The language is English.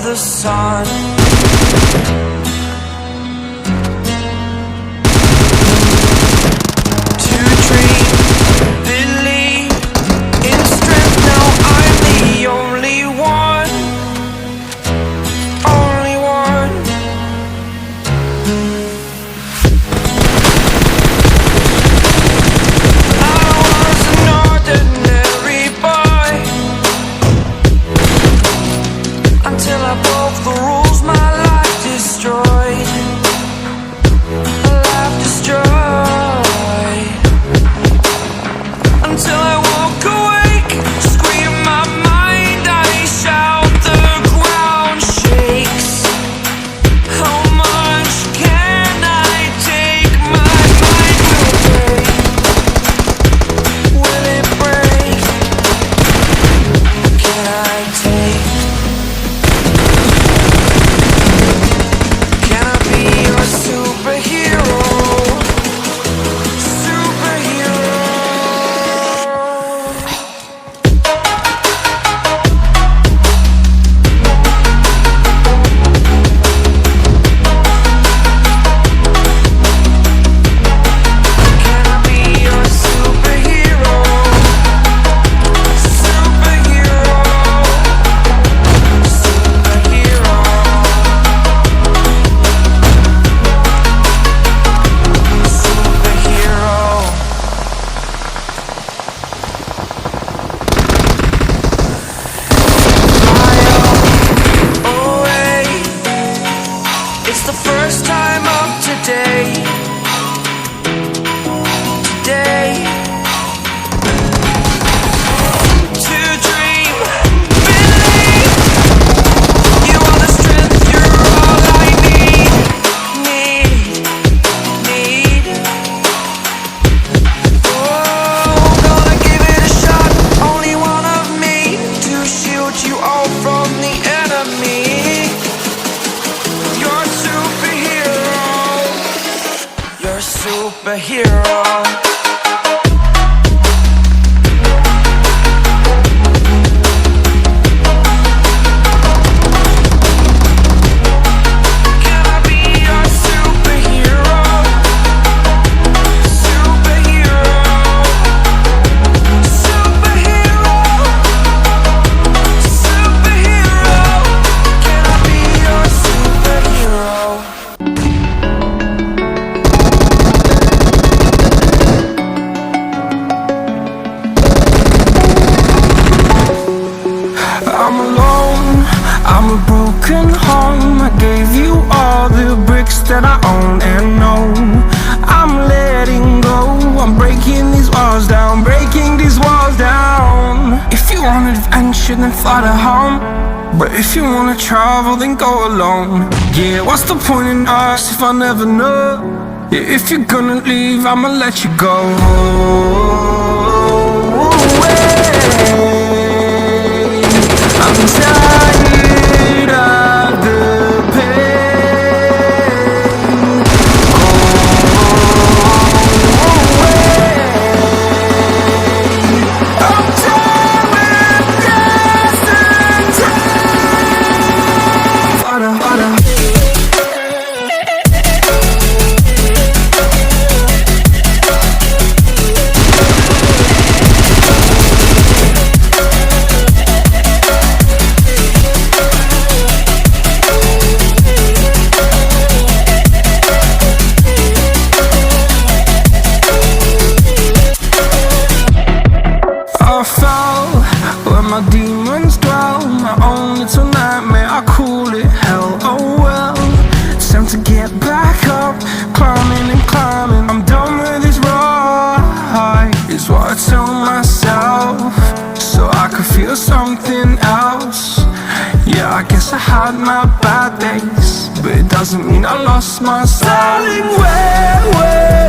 the sun. To dream, believe in strength. Now I'm the only one, only one. I was an ordinary boy until I broke the rules. My life destroyed, life destroyed. Until I woke awake, scream my mind, I shout, the ground shakes. How much can I take? My mind will it break? Can I take? Can I be your superhero? Superhero. Can I be your superhero? Superhero. Superhero. Superhero. Away. It's the first time of today. Today. To dream, believe. You are the strength, you're all I need. Oh, gonna give it a shot. Only one of me to shield you all from the enemy. You're a superhero. You're a superhero. Can I be your superhero? Superhero. Superhero. Superhero. Can I be your superhero? I'm alone, I'm a broken home. I gave you all the bricks that I own and know. I'm letting go, I'm breaking these walls down, breaking these walls down. If you want adventure, then fly to home. But if you wanna travel, then go alone. Yeah, what's the point in us if I never know? Yeah, if you're gonna leave, I'ma let you go. I'm tired of the pain. I'm tired with guessing time. Harder. I fell where my demons dwell. My own little nightmare, I call it hell. Oh well, it's time to get back up, climbing and climbing. I'm done with this ride, is what I tell myself, so I could feel something else. Yeah, I guess I had my bad days, but it doesn't mean I lost myself. Darling, where